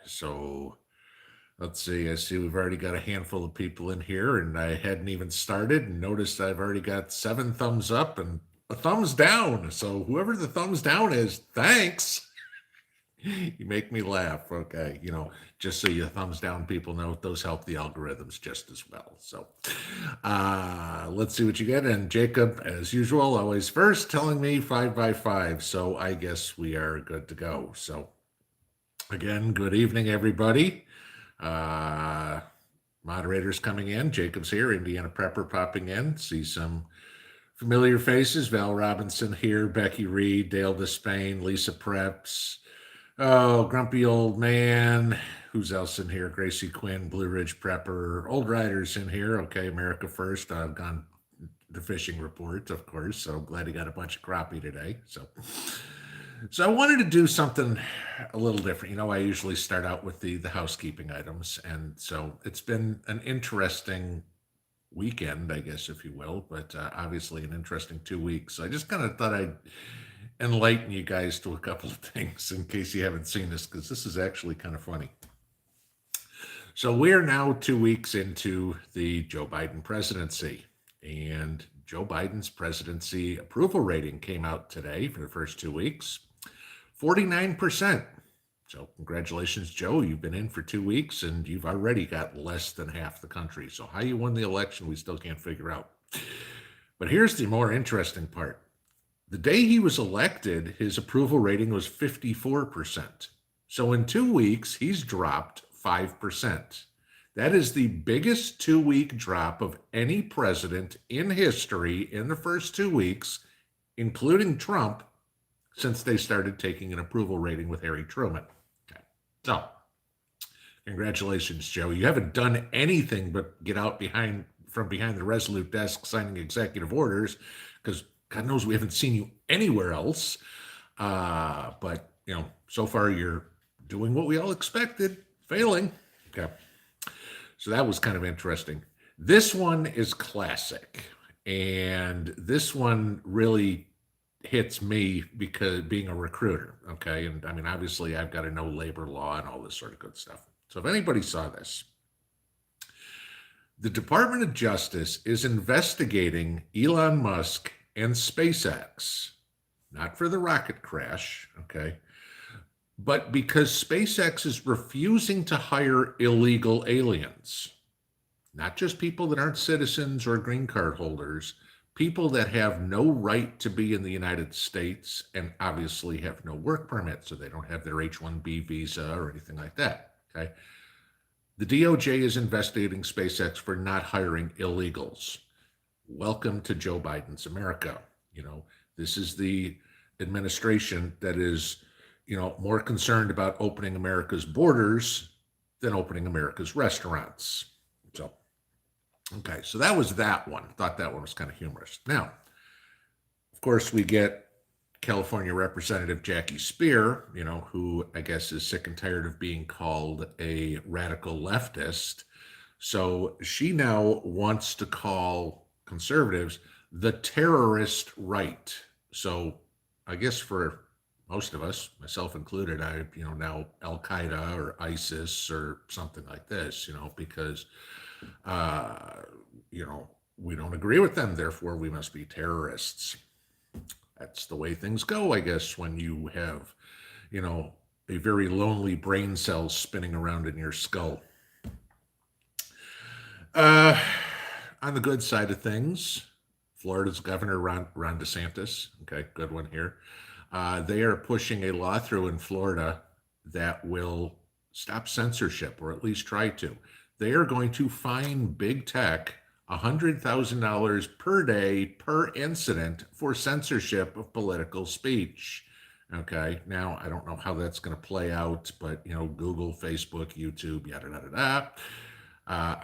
So let's see. I see we've already got a handful of people in here, and I hadn't even started and noticed I've already got 7 thumbs up and a thumbs down. So whoever the thumbs down is, thanks. You make me laugh. Okay. Just so you thumbs down people know, those help the algorithms just as well. So let's see what you get. And Jacob, as usual, always first, telling me 5 by 5. So I guess we are good to go. So again, good evening, everybody. Uh, Moderators coming in. Jacob's here. Indiana Prepper popping in. See some familiar faces. Val Robinson here. Becky Reed, Dale Despain, Lisa Preps. Oh, Grumpy Old Man. Who's else in here? Gracie Quinn, Blue Ridge Prepper. Old Riders in here. Okay, America First. I've gone the fishing report, of course. So glad he got a bunch of crappie today. So I wanted to do something a little different. I usually start out with the housekeeping items, and so it's been an interesting weekend, I guess, if you will, but obviously an interesting 2 weeks. So I just kind of thought I'd enlighten you guys to a couple of things in case you haven't seen this, because this is actually kind of funny. So we're now 2 weeks into the Joe Biden presidency, and Joe Biden's presidency approval rating came out today for the first 2 weeks, 49%. So congratulations, Joe. You've been in for 2 weeks and you've already got less than half the country. So how you won the election, we still can't figure out. But here's the more interesting part. The day he was elected, his approval rating was 54%. So in 2 weeks, he's dropped 5%. That is the biggest 2-week drop of any president in history in the first 2 weeks, including Trump, since they started taking an approval rating with Harry Truman. Okay. So, congratulations, Joe. You haven't done anything but get out from behind the Resolute desk signing executive orders, because God knows we haven't seen you anywhere else. But, so far you're doing what we all expected, failing. Okay. So that was kind of interesting. This one is classic. And this one really hits me because being a recruiter. Okay. And I mean, obviously, I've got to know labor law and all this sort of good stuff. So if anybody saw this, the Department of Justice is investigating Elon Musk and SpaceX, not for the rocket crash. Okay. But because SpaceX is refusing to hire illegal aliens, not just people that aren't citizens or green card holders, people that have no right to be in the United States and obviously have no work permit, so they don't have their H-1B visa or anything like that, okay? The DOJ is investigating SpaceX for not hiring illegals. Welcome to Joe Biden's America. This is the administration that is more concerned about opening America's borders than opening America's restaurants. So, okay, so that was that one. Thought that one was kind of humorous. Now, of course, we get California Representative Jackie Speer, who I guess is sick and tired of being called a radical leftist. So she now wants to call conservatives the terrorist right. So I guess for most of us, myself included, now Al Qaeda or ISIS or something like this, because, we don't agree with them. Therefore, we must be terrorists. That's the way things go, I guess, when you have, a very lonely brain cell spinning around in your skull. On the good side of things, Florida's Governor Ron DeSantis, okay, good one here. They are pushing a law through in Florida that will stop censorship, or at least try to. They are going to fine big tech $100,000 per day per incident for censorship of political speech. Okay, now I don't know how that's going to play out, but Google, Facebook, YouTube, yada yada yada.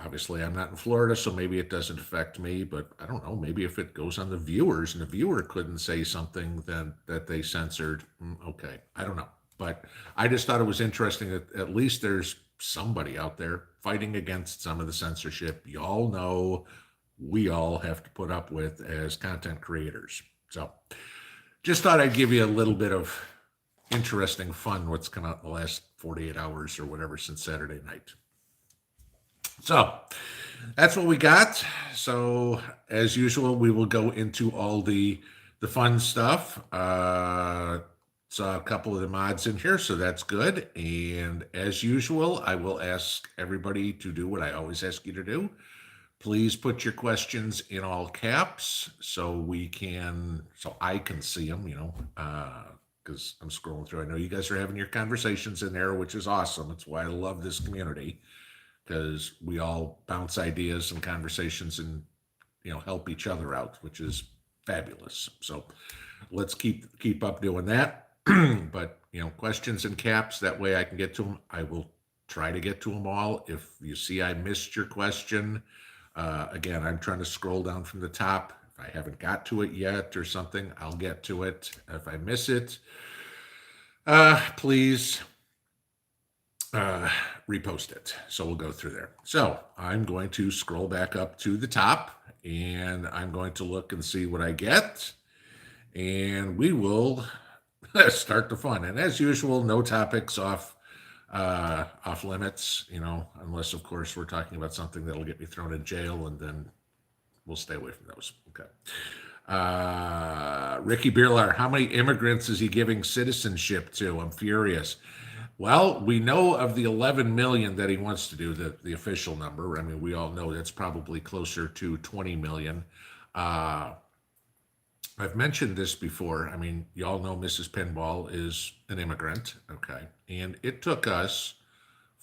Obviously, I'm not in Florida, so maybe it doesn't affect me, but I don't know. Maybe if it goes on the viewers and the viewer couldn't say something that they censored, okay, I don't know. But I just thought it was interesting that at least there's somebody out there fighting against some of the censorship y'all know we all have to put up with as content creators. So just thought I'd give you a little bit of interesting, fun what's come out in the last 48 hours or whatever since Saturday night. So that's what we got. So as usual, we will go into all the fun stuff. Saw a couple of the mods in here, so that's good. And as usual, I will ask everybody to do what I always ask you to do. Please put your questions in all caps so I can see them, because I'm scrolling through. I know you guys are having your conversations in there, which is awesome. It's why I love this community, because we all bounce ideas and conversations and, help each other out, which is fabulous. So let's keep up doing that. But, questions in caps, that way I can get to them. I will try to get to them all. If you see I missed your question, again, I'm trying to scroll down from the top. If I haven't got to it yet or something, I'll get to it. If I miss it, please repost it. So we'll go through there. So I'm going to scroll back up to the top and I'm going to look and see what I get. And we will start the fun. And as usual, no topics off limits, unless of course we're talking about something that'll get me thrown in jail, and then we'll stay away from those. Okay. Ricky Beerlar, how many immigrants is he giving citizenship to? I'm furious. Well, we know of the 11 million that he wants to do, the official number. I mean, we all know that's probably closer to 20 million. I've mentioned this before. I mean, y'all know Mrs. Pinball is an immigrant, okay? And it took us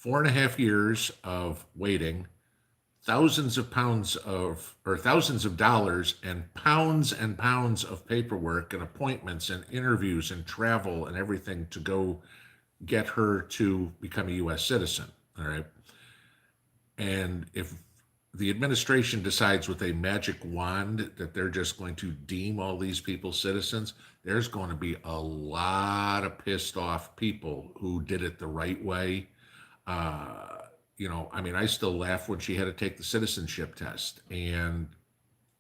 4.5 years of waiting, thousands of dollars and pounds of paperwork and appointments and interviews and travel and everything to go get her to become a U.S. citizen, all right? And if the administration decides with a magic wand that they're just going to deem all these people citizens, there's going to be a lot of pissed off people who did it the right way. I mean, I still laugh when she had to take the citizenship test. And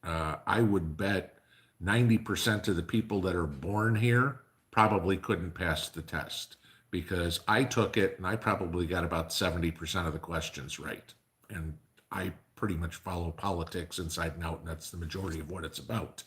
I would bet 90% of the people that are born here probably couldn't pass the test, because I took it and I probably got about 70% of the questions right. And I pretty much follow politics inside and out, and that's the majority of what it's about.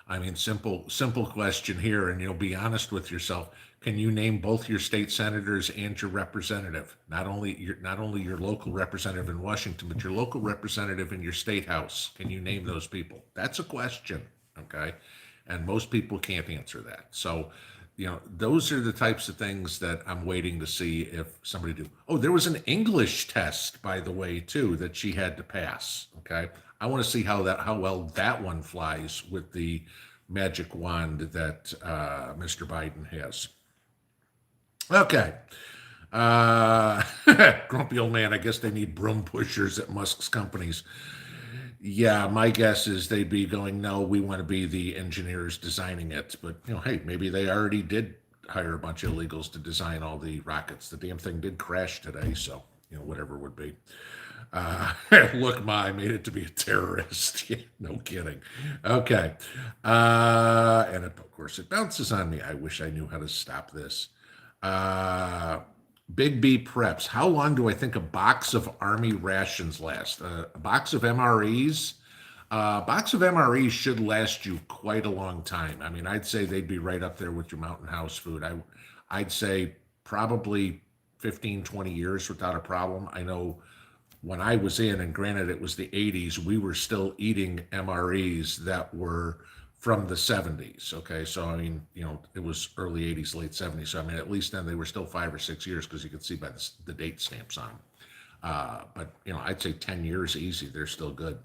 I mean, simple question here, and be honest with yourself. Can you name both your state senators and your representative? Not only your local representative in Washington, but your local representative in your state house. Can you name those people? That's a question, okay? And most people can't answer that. So, those are the types of things that I'm waiting to see if somebody do. Oh, there was an English test, by the way, too, that she had to pass. Okay. I want to see how well that one flies with the magic wand that Mr. Biden has. Okay. Grumpy old man, I guess they need broom pushers at Musk's companies. Yeah, my guess is they'd be going, no, we want to be the engineers designing it. But, hey, maybe they already did hire a bunch of illegals to design all the rockets. The damn thing did crash today, so, whatever it would be. Look, I made it to be a terrorist. No kidding. Okay. And of course, it bounces on me. I wish I knew how to stop this. Big B Preps. How long do I think a box of Army rations last? A box of MREs? A box of MREs should last you quite a long time. I mean, I'd say they'd be right up there with your Mountain House food. I'd say probably 15, 20 years without a problem. I know when I was in, and granted it was the 80s, we were still eating MREs that were from the 70s. Okay. So, I mean, it was early 80s, late 70s. So, I mean, at least then they were still 5 or 6 years, because you could see by the date stamps on them. But, I'd say 10 years easy. They're still good.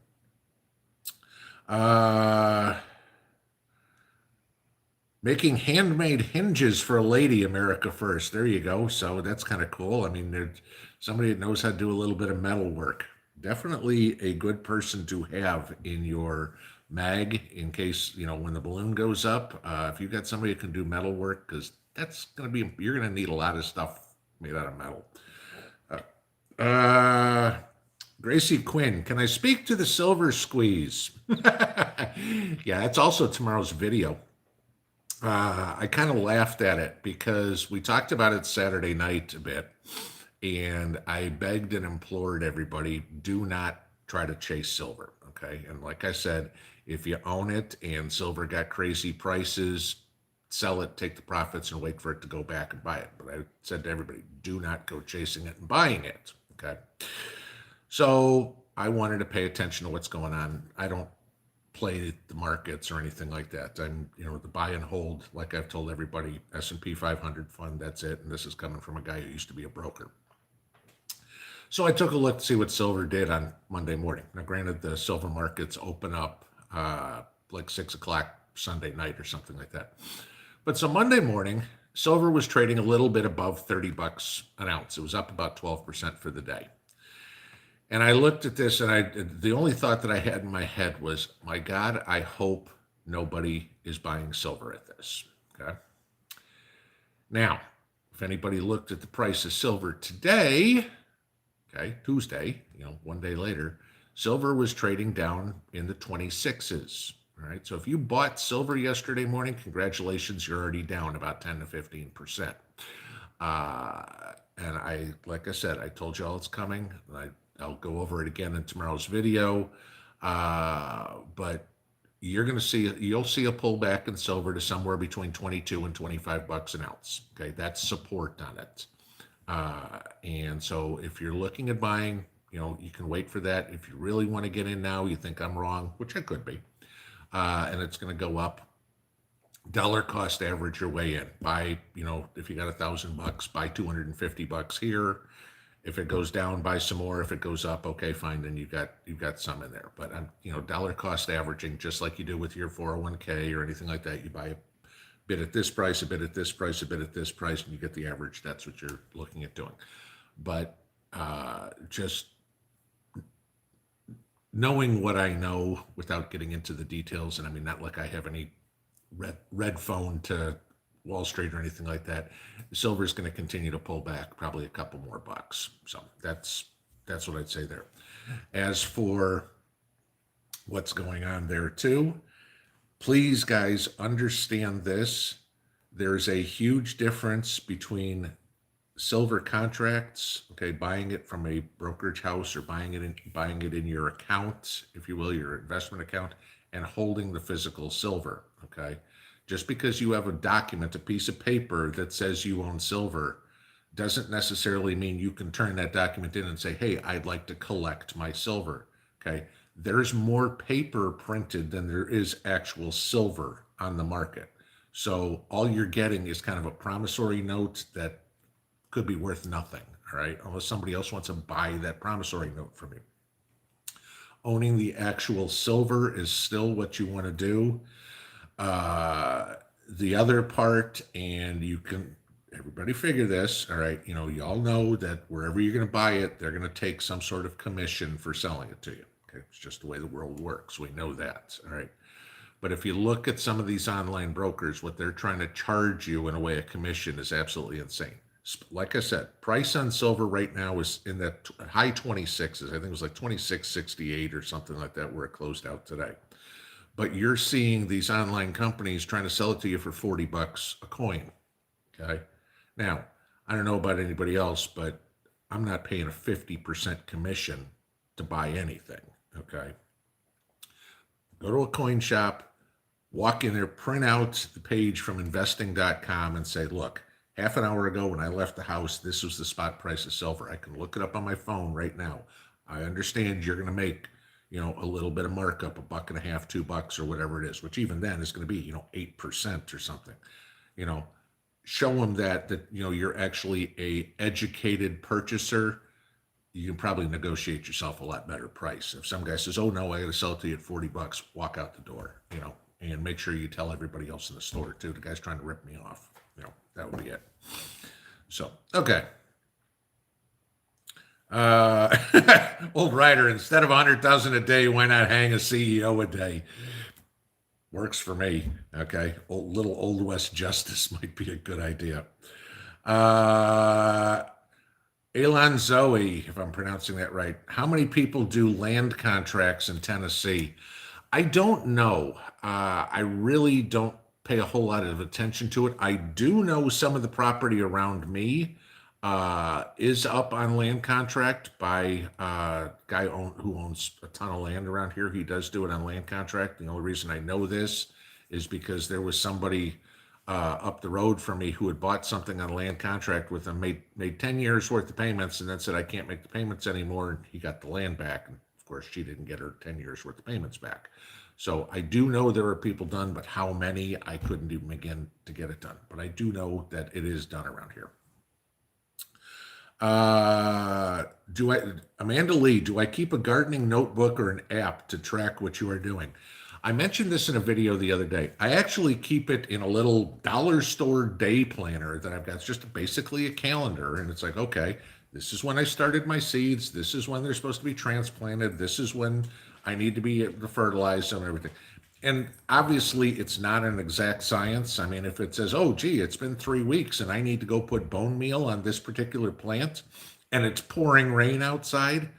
Making handmade hinges for a lady, America First. There you go. So that's kind of cool. I mean, there's somebody that knows how to do a little bit of metal work. Definitely a good person to have in your mag in case, when the balloon goes up. If you've got somebody who can do metal work, because that's going to be, you're going to need a lot of stuff made out of metal. Gracie Quinn, can I speak to the Silver Squeeze? Yeah, that's also tomorrow's video. I kind of laughed at it because we talked about it Saturday night a bit, and I begged and implored everybody, do not try to chase silver. Okay. And like I said, if you own it and silver got crazy prices, sell it, take the profits, and wait for it to go back and buy it. But I said to everybody, do not go chasing it and buying it. Okay. So I wanted to pay attention to what's going on. I don't play the markets or anything like that. I'm, the buy and hold, like I've told everybody, S&P 500 fund, that's it. And this is coming from a guy who used to be a broker. So I took a look to see what silver did on Monday morning. Now, granted, the silver markets open up like 6 o'clock Sunday night or something like that. But so Monday morning, silver was trading a little bit above $30 an ounce. It was up about 12% for the day. And I looked at this, and the only thought that I had in my head was, my God, I hope nobody is buying silver at this. Okay. Now, if anybody looked at the price of silver today, okay, Tuesday, one day later, silver was trading down in the 26s. All right. So if you bought silver yesterday morning, congratulations, you're already down about 10 to 15%. And like I said, I told you all it's coming. I'll go over it again in tomorrow's video. But you'll see a pullback in silver to somewhere between 22 and $25 an ounce. Okay. That's support on it. And so if you're looking at buying, you can wait for that. If you really want to get in now, you think I'm wrong, which I could be, and it's going to go up, dollar cost average your way in. Buy, if you got $1,000, buy $250 here. If it goes down, buy some more. If it goes up, okay, fine. Then you've got some in there. But I'm, dollar cost averaging, just like you do with your 401k or anything like that. You buy a bit at this price, a bit at this price, a bit at this price, and you get the average. That's what you're looking at doing. But just knowing what I know without getting into the details, and I mean, not like I have any red phone to Wall Street or anything like that. Silver is going to continue to pull back probably a couple more bucks. So that's what I'd say there. As for what's going on there too, please, guys, understand this. There's a huge difference between silver contracts, okay, buying it from a brokerage house or buying it in your account, if you will, your investment account, and holding the physical silver, okay? Just because you have a document, a piece of paper that says you own silver, doesn't necessarily mean you can turn that document in and say, hey, I'd like to collect my silver, okay? There's more paper printed than there is actual silver on the market. So all you're getting is kind of a promissory note that could be worth nothing, all right? Unless somebody else wants to buy that promissory note from you. Owning the actual silver is still what you want to do. The other part, and everybody figure this, all right? You all know that wherever you're going to buy it, they're going to take some sort of commission for selling it to you. Okay, it's just the way the world works. We know that, all right? But if you look at some of these online brokers, what they're trying to charge you in a way of commission is absolutely insane. Like I said, price on silver right now is in that high 26s. I think it was like 26.68 or something like that where it closed out today. But you're seeing these online companies trying to sell it to you for $40 a coin. Okay. Now, I don't know about anybody else, but I'm not paying a 50% commission to buy anything. Okay. Go to a coin shop, walk in there, print out the page from investing.com and say, look, half an hour ago when I left the house, this was the spot price of silver. I can look it up on my phone right now. I understand you're going to make, a little bit of markup, $1.50, $2 or whatever it is, which even then is going to be, 8% or something. Show them that you're actually a educated purchaser. You can probably negotiate yourself a lot better price. If some guy says, oh no, I got to sell it to you at $40, walk out the door, and make sure you tell everybody else in the store too. The guy's trying to rip me off. That would be it. So, okay. Old writer, instead of 100,000 a day, why not hang a CEO a day? Works for me. Okay. Little Old West justice might be a good idea. Elon Zoe, if I'm pronouncing that right. How many people do land contracts in Tennessee? I don't know. I really don't pay a whole lot of attention to it. I do know some of the property around me is up on land contract by a guy who owns a ton of land around here. He does do it on land contract. The only reason I know this is because there was somebody up the road from me who had bought something on a land contract with him, made 10 years worth of payments, and then said, I can't make the payments anymore. And he got the land back. And of course, she didn't get her 10 years worth of payments back. So I do know there are people done, but how many, I couldn't even begin to get it done. But I do know that it is done around here. Amanda Lee, do I keep a gardening notebook or an app to track what you are doing? I mentioned this in a video the other day. I actually keep it in a little dollar store day planner that I've got. It's just basically a calendar. And it's like, okay, this is when I started my seeds. This is when they're supposed to be transplanted. This is when I need to be able to fertilize them and everything. And obviously, it's not an exact science. I mean, if it says, oh, gee, it's been 3 weeks and I need to go put bone meal on this particular plant and it's pouring rain outside,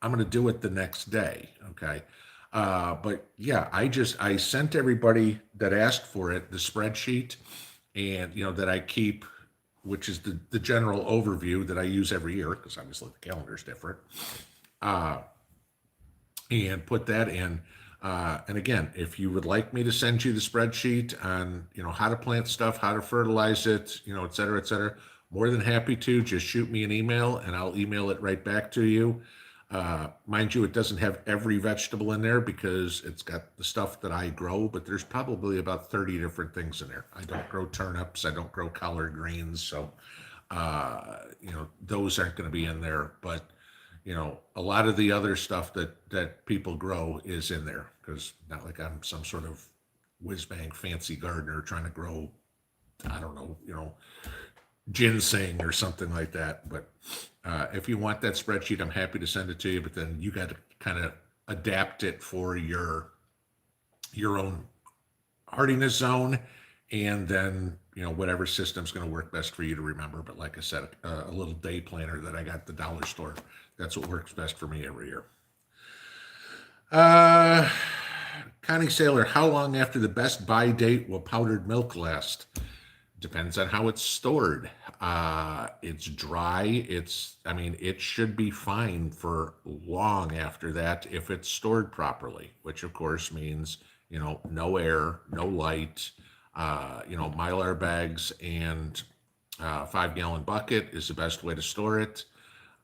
I'm going to do it the next day. Okay. But yeah, I sent everybody that asked for it the spreadsheet, and that I keep, which is the general overview that I use every year, because obviously the calendar is different, and put that in. And again, if you would like me to send you the spreadsheet on, how to plant stuff, how to fertilize it, et cetera, more than happy to. Just shoot me an email and I'll email it right back to you. Mind you, it doesn't have every vegetable in there because it's got the stuff that I grow, but there's probably about 30 different things in there. I don't grow turnips. I don't grow collard greens. So, those aren't going to be in there, but a lot of the other stuff that people grow is in there, because not like I'm some sort of whiz bang fancy gardener trying to grow, I don't know, ginseng or something like that. But if you want that spreadsheet, I'm happy to send it to you, but then you got to kind of adapt it for your own hardiness zone, and then whatever system's going to work best for you to remember. But like I said, a little day planner that I got at the dollar store, that's what works best for me every year. Connie Saylor, how long after the best buy date will powdered milk last? Depends on how it's stored. It's dry. It should be fine for long after that if it's stored properly, which of course means, no air, no light, Mylar bags and 5-gallon bucket is the best way to store it.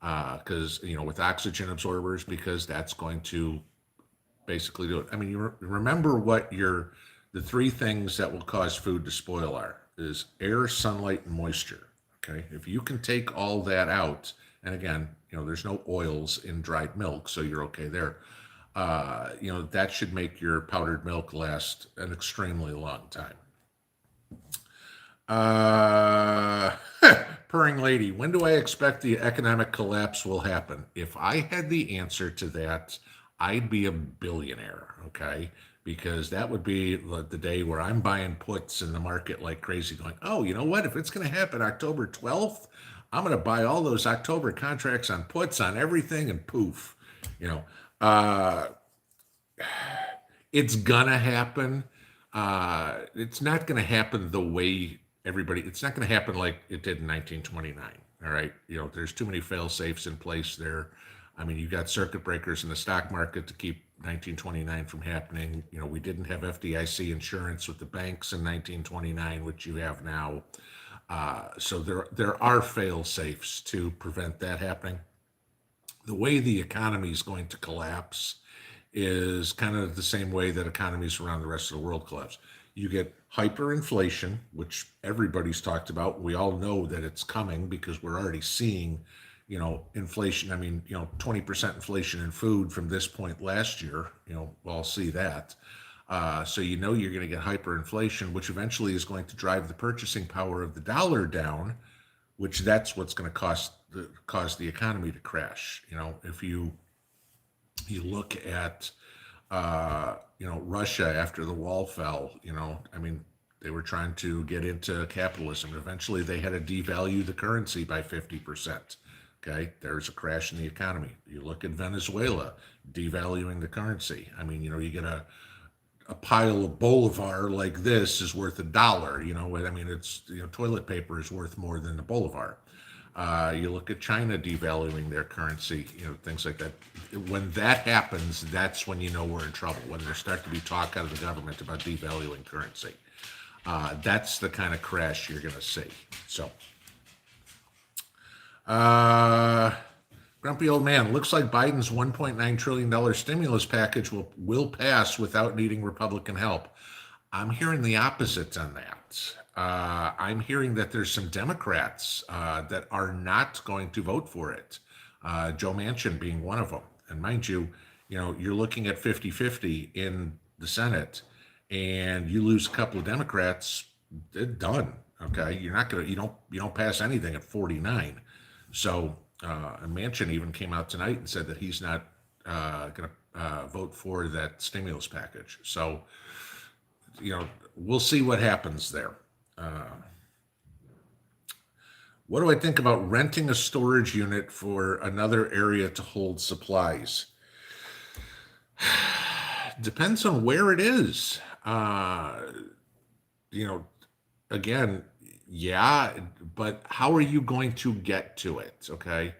Because, with oxygen absorbers, because that's going to basically do it. I mean, you remember what the 3 things that will cause food to spoil is air, sunlight, and moisture. Okay. If you can take all that out, and again, there's no oils in dried milk, so you're okay there. That should make your powdered milk last an extremely long time. Purring Lady, when do I expect the economic collapse will happen? If I had the answer to that, I'd be a billionaire, okay? Because that would be the day where I'm buying puts in the market like crazy, going, oh, you know what? If it's going to happen October 12th, I'm going to buy all those October contracts on puts on everything, and poof, it's going to happen. It's not going to happen the way it's not going to happen like it did in 1929. All right. There's too many fail safes in place there. I mean, you got circuit breakers in the stock market to keep 1929 from happening. We didn't have FDIC insurance with the banks in 1929, which you have now. So there are fail safes to prevent that happening. The way the economy is going to collapse is kind of the same way that economies around the rest of the world collapse. You get hyperinflation, which everybody's talked about. We all know that it's coming because we're already seeing, inflation. I mean, 20% inflation in food from this point last year, we'll all see that. So you're going to get hyperinflation, which eventually is going to drive the purchasing power of the dollar down, which that's what's going to cause the economy to crash. If you look at Russia after the wall fell, they were trying to get into capitalism. Eventually they had to devalue the currency by 50%. Okay, there's a crash in the economy. You look at Venezuela devaluing the currency. You get a a pile of Bolivar like this is worth $1. I mean, it's, toilet paper is worth more than the Bolivar. You look at China devaluing their currency, things like that. When that happens, that's when we're in trouble. When there start to be talk out of the government about devaluing currency, that's the kind of crash you're going to see. So, grumpy old man, looks like Biden's $1.9 trillion stimulus package will pass without needing Republican help. I'm hearing the opposite on that. I'm hearing that there's some Democrats that are not going to vote for it. Joe Manchin being one of them. And mind you, you're looking at 50-50 in the Senate, and you lose a couple of Democrats, they're done. Okay, you don't pass anything at 49. So Manchin even came out tonight and said that he's not going to vote for that stimulus package. So, we'll see what happens there. What do I think about renting a storage unit for another area to hold supplies? Depends on where it is. Again, yeah, but how are you going to get to it? Okay.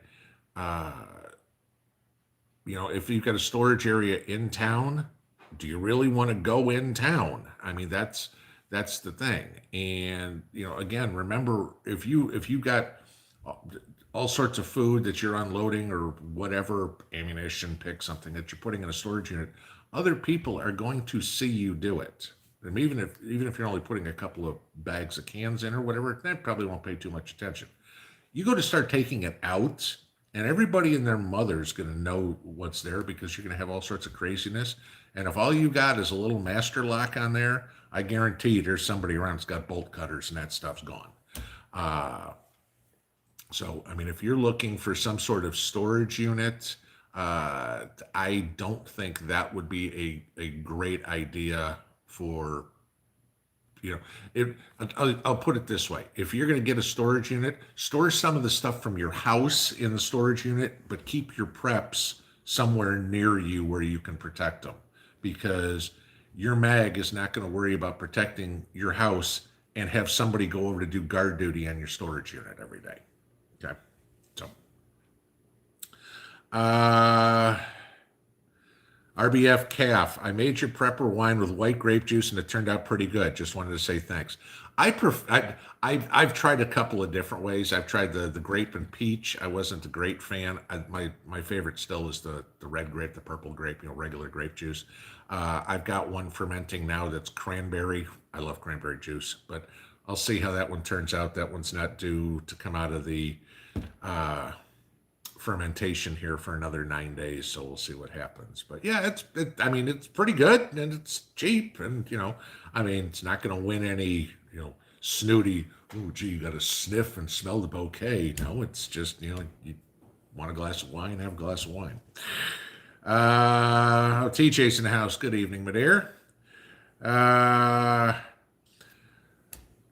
If you've got a storage area in town, do you really want to go in town? I mean, that's the thing. And, again, remember, if you got all sorts of food that you're unloading or whatever, ammunition, pick something that you're putting in a storage unit, other people are going to see you do it. And even if you're only putting a couple of bags of cans in or whatever, they probably won't pay too much attention. You go to start taking it out, and everybody and their mother's going to know what's there, because you're going to have all sorts of craziness. And if all you got is a little master lock on there, I guarantee you there's somebody around that's got bolt cutters and that stuff's gone. So, I mean, if you're looking for some sort of storage unit, I don't think that would be a great idea for, I'll put it this way. If you're going to get a storage unit, store some of the stuff from your house in the storage unit, but keep your preps somewhere near you where you can protect them, because your mag is not going to worry about protecting your house and have somebody go over to do guard duty on your storage unit every day. Okay. So, RBF Calf, I made your prepper wine with white grape juice and it turned out pretty good. Just wanted to say thanks. I've tried a couple of different ways. I've tried the grape and peach. I wasn't a great fan. My favorite still is the red grape, the purple grape, regular grape juice. I've got one fermenting now that's cranberry. I love cranberry juice, but I'll see how that one turns out. That one's not due to come out of the fermentation here for another 9 days, so we'll see what happens. But yeah, it's pretty good, and it's cheap, and it's not going to win any snooty, oh gee, you got to sniff and smell the bouquet. No, it's just you want a glass of wine, have a glass of wine. TJ's in the house. Good evening, my dear.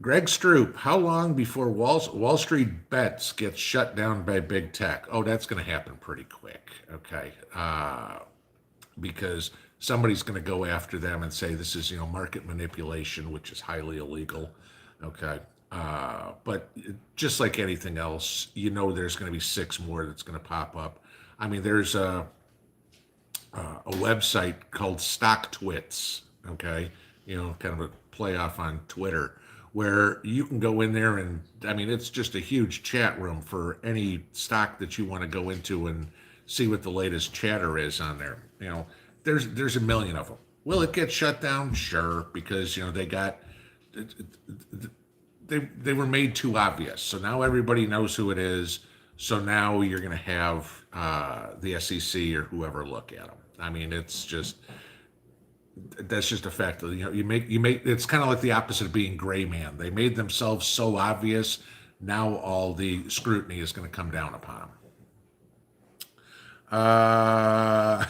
Greg Stroop, how long before Wall Street Bets gets shut down by big tech? Oh, that's going to happen pretty quick, okay? Because somebody's going to go after them and say this is, market manipulation, which is highly illegal, okay? But just like anything else, there's going to be 6 more that's going to pop up. I mean, there's a website called StockTwits, okay? Kind of a play off on Twitter, where you can go in there and, it's just a huge chat room for any stock that you want to go into and see what the latest chatter is on there. There's a million of them. Will it get shut down? Sure, because, they were made too obvious. So now everybody knows who it is. So now you're going to have the SEC or whoever look at them. That's just a fact. You make it's kind of like the opposite of being gray man. They made themselves so obvious. Now all the scrutiny is going to come down upon them.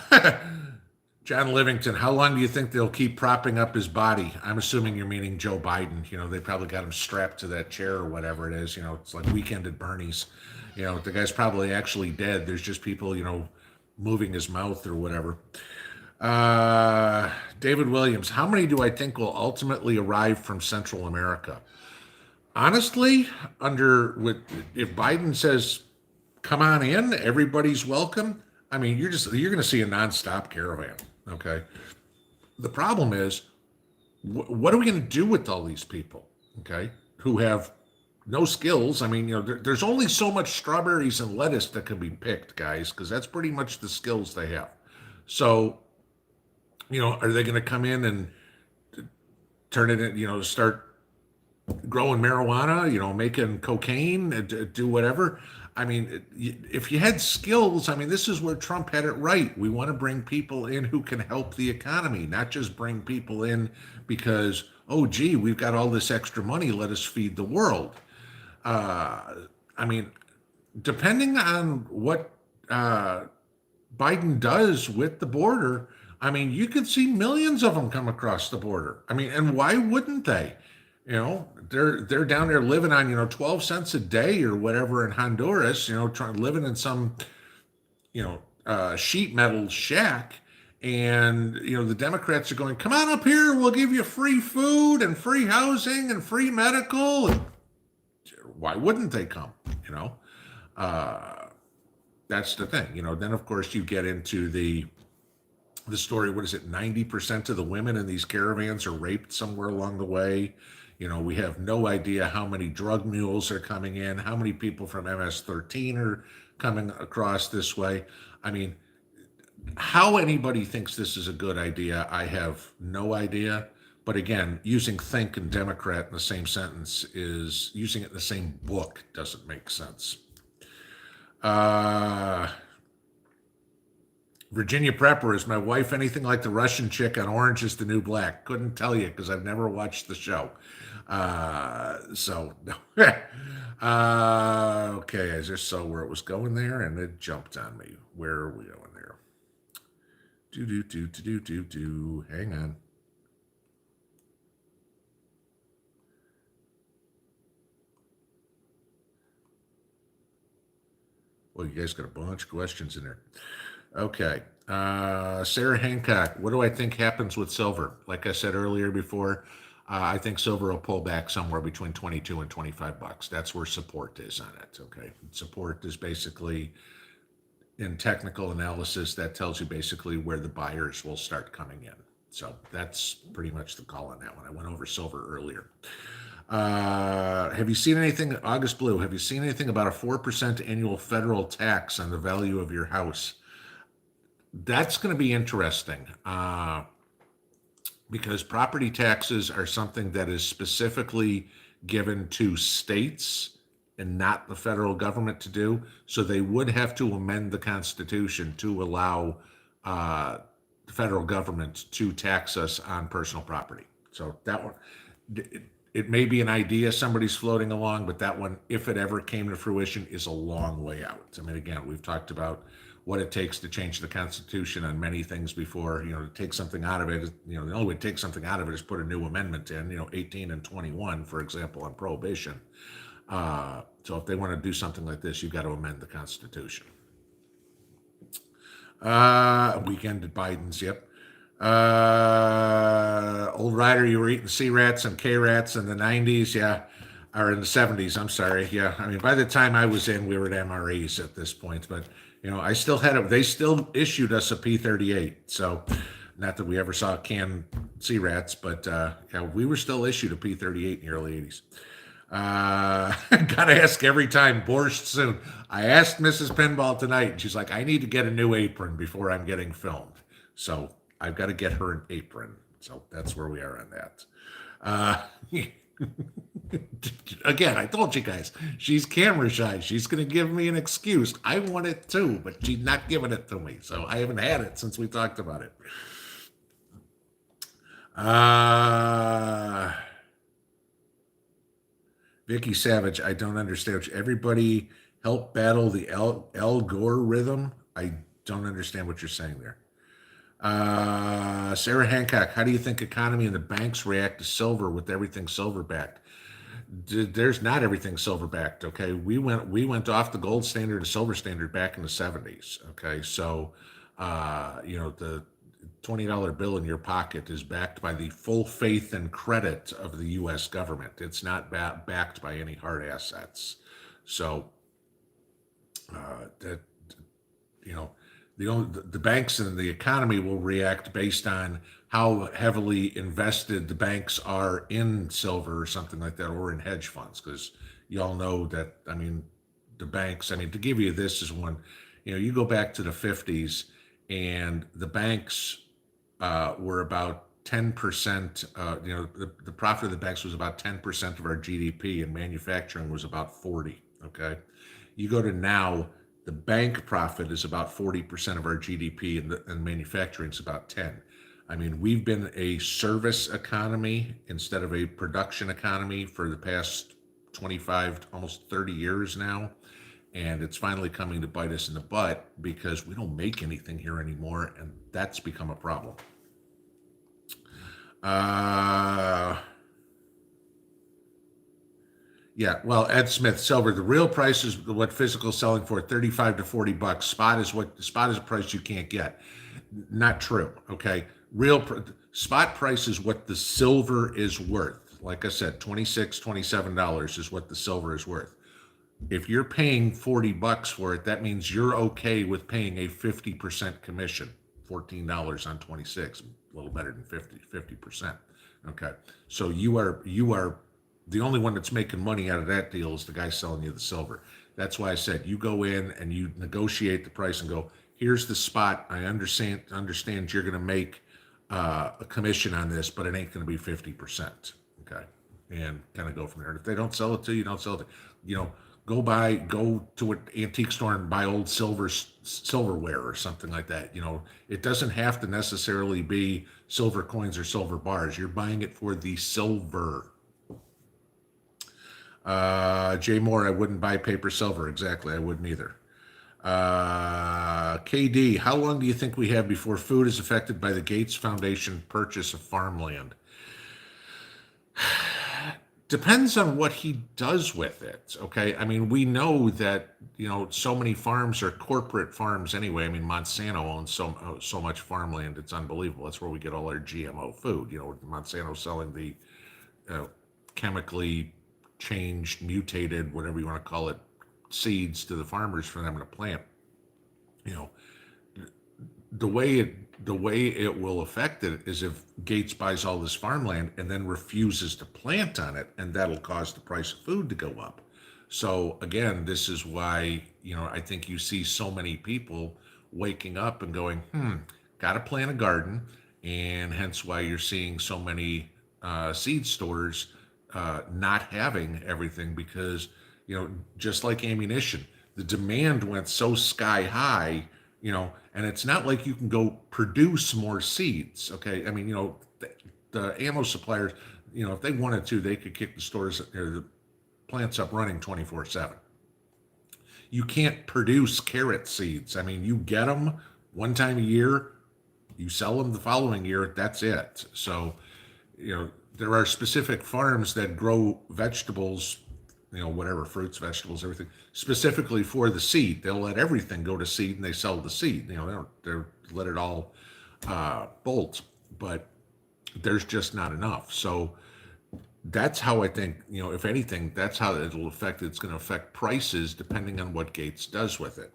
John Livington, how long do you think they'll keep propping up his body? I'm assuming you're meaning Joe Biden. They probably got him strapped to that chair or whatever it is. It's like Weekend at Bernie's. The guy's probably actually dead. There's just people, moving his mouth or whatever. Uh, David Williams, how many do I think will ultimately arrive from Central America? Honestly, under with if Biden says come on in, everybody's welcome. I mean, you're going to see a nonstop caravan. Okay. The problem is, what are we going to do with all these people? Okay, who have no skills. I mean, there's only so much strawberries and lettuce that can be picked, guys, because that's pretty much the skills they have. So, are they going to come in and turn it in, start growing marijuana, making cocaine, do whatever? I mean, if you had skills, I mean, this is where Trump had it right. We want to bring people in who can help the economy, not just bring people in because, oh, gee, we've got all this extra money. Let us feed the world. Uh, I mean, depending on what Biden does with the border, I mean, you could see millions of them come across the border. I mean, and why wouldn't they? They're down there living on 12 cents a day or whatever in Honduras. Living in some sheet metal shack, and the Democrats are going, come on up here, we'll give you free food and free housing and free medical. Why wouldn't they come? Uh, that's the thing. Then of course you get into the story. What is it? 90% of the women in these caravans are raped somewhere along the way. We have no idea how many drug mules are coming in, how many people from MS-13 are coming across this way. I mean, how anybody thinks this is a good idea, I have no idea. But again, using think and Democrat in the same sentence is using it in the same book doesn't make sense. Uh, Virginia Prepper, is my wife anything like the Russian chick on Orange is the New Black? Couldn't tell you because I've never watched the show. So, okay, I just saw where it was going there and it jumped on me. Where are we going there? Do. Hang on. Well, you guys got a bunch of questions in there. Okay. Sarah Hancock, what do I think happens with silver? Like I said earlier before, I think silver will pull back somewhere between 22 and 25 bucks. That's where support is on it. Okay. Support is basically in technical analysis, that tells you basically where the buyers will start coming in. So that's pretty much the call on that one. I went over silver earlier. Have you seen anything, August Blue? Have you seen anything about a 4% annual federal tax on the value of your house? That's going to be interesting because property taxes are something that is specifically given to states and not the federal government to do. So they would have to amend the Constitution to allow the federal government to tax us on personal property. So that one, it may be an idea somebody's floating along, but that one, if it ever came to fruition, is a long way out. I mean, again, we've talked about what it takes to change the Constitution on many things before. To take something out of it, the only way to take something out of it is put a new amendment in, 18 and 21, for example, on prohibition. So if they want to do something like this, you've got to amend the Constitution. Weekend at Biden's, yep. Old Rider, you were eating C rats and K rats in the 90s, yeah, or in the 70s. I'm sorry, yeah. I mean, by the time I was in, we were at MREs at this point, but I still had it. They still issued us a P38. So, not that we ever saw canned C rats, but yeah, we were still issued a P38 in the early 80s. Gotta ask every time, borscht soon. I asked Mrs. Pinball tonight, and she's like, I need to get a new apron before I'm getting filmed. So I've got to get her an apron. So that's where we are on that. Again, I told you guys, she's camera shy. She's going to give me an excuse. I want it too, but she's not giving it to me. So I haven't had it since we talked about it. Vicky Savage, I don't understand. Everybody help battle the Al Gore rhythm. I don't understand what you're saying there. Sarah Hancock, how do you think economy and the banks react to silver with everything silver backed? There's not everything silver backed. Okay, we went off the gold standard to silver standard back in the 70s. Okay, so the $20 bill in your pocket is backed by the full faith and credit of the U.S. government. It's not backed by any hard assets. So that you know, the banks and the economy will react based on how heavily invested the banks are in silver or something like that, or in hedge funds, because you all know that. I mean, the banks. I mean, to give you this is one. You go back to the 50s, and the banks were about 10%. The profit of the banks was about 10% of our GDP, and manufacturing was about 40. Okay, you go to now, the bank profit is about 40% of our GDP, and manufacturing is about 10. I mean, we've been a service economy instead of a production economy for the past 25, almost 30 years now. And it's finally coming to bite us in the butt because we don't make anything here anymore, and that's become a problem. Uh, Yeah, well, Ed Smith, silver. The real price is what physical selling for, 35 to $40. Spot is a price you can't get. Not true. Okay, spot price is what the silver is worth. Like I said, 26, $27 is what the silver is worth. If you're paying $40 for it, that means you're okay with paying a 50% commission, $14 on 26, a little better than 50%. Okay, so you are the only one that's making money out of that deal is the guy selling you the silver. That's why I said you go in and you negotiate the price and go, here's the spot. I understand you're going to make a commission on this, but it ain't going to be 50%. Okay, and kind of go from there. And if they don't sell it to you, don't sell it. Go to an antique store and buy old silverware or something like that. It doesn't have to necessarily be silver coins or silver bars. You're buying it for the silver. Jay Moore, I wouldn't buy paper silver. Exactly, I wouldn't either. KD, how long do you think we have before food is affected by the Gates Foundation purchase of farmland? Depends on what he does with it. Okay, I mean, we know that so many farms are corporate farms anyway. I mean, Monsanto owns so much farmland, it's unbelievable. That's where we get all our GMO food. Monsanto selling the chemically changed, mutated, whatever you want to call it, seeds to the farmers for them to plant. The way it will affect it is if Gates buys all this farmland and then refuses to plant on it, and that'll cause the price of food to go up. So again, this is why I think you see so many people waking up and going, gotta plant a garden, and hence why you're seeing so many seed stores not having everything, because just like ammunition, the demand went so sky high, and it's not like you can go produce more seeds. Okay, I mean, the ammo suppliers, if they wanted to, they could kick the stores or the plants up running 24/7. You can't produce carrot seeds. I mean, you get them one time a year, you sell them the following year, that's it. So there are specific farms that grow vegetables, whatever, fruits, vegetables, everything, specifically for the seed. They'll let everything go to seed, and they sell the seed. They let it all bolt, but there's just not enough. So that's how I think, if anything, that's how it'll affect. It's going to affect prices depending on what Gates does with it.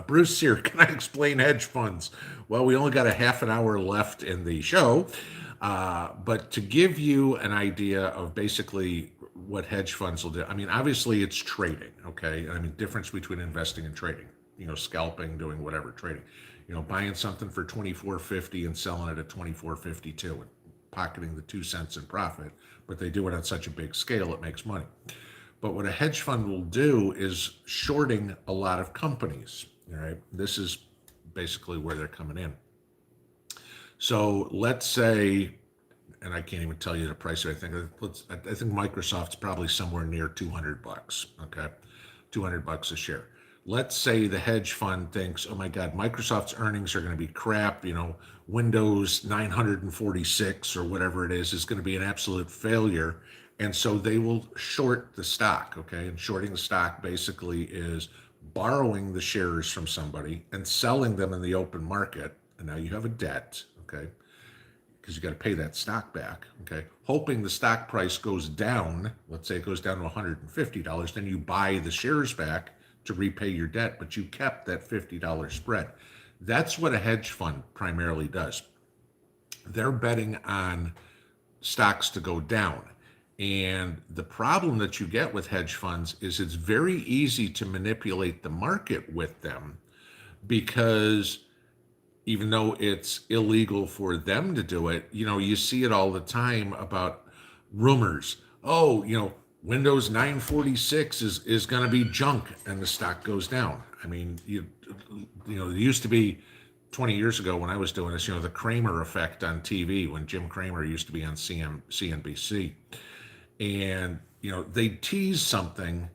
Bruce here, can I explain hedge funds? Well, we only got a half an hour left in the show. But to give you an idea of basically what hedge funds will do, I mean, obviously it's trading, okay? I mean, difference between investing and trading, scalping, doing whatever, trading, buying something for $24.50 and selling it at $24.52 and pocketing the 2 cents in profit, but they do it on such a big scale, it makes money. But what a hedge fund will do is shorting a lot of companies, all right? This is basically where they're coming in. So let's say, and I can't even tell you the price of anything. I think Microsoft's probably somewhere near $200. Okay, $200 a share. Let's say the hedge fund thinks, oh my God, Microsoft's earnings are going to be crap. Windows 946 or whatever it is going to be an absolute failure, and so they will short the stock. Okay, and shorting the stock basically is borrowing the shares from somebody and selling them in the open market and now you have a debt, okay, because you got to pay that stock back, okay, hoping the stock price goes down. Let's say it goes down to $150, then you buy the shares back to repay your debt, but you kept that $50 spread. That's what a hedge fund primarily does. They're betting on stocks to go down. And the problem that you get with hedge funds is it's very easy to manipulate the market with them, because even though it's illegal for them to do it, you see it all the time about rumors. Oh, Windows 946 is going to be junk, and the stock goes down. I mean, it used to be 20 years ago when I was doing this, the Kramer effect on TV, when Jim Cramer used to be on CNBC. And, they tease something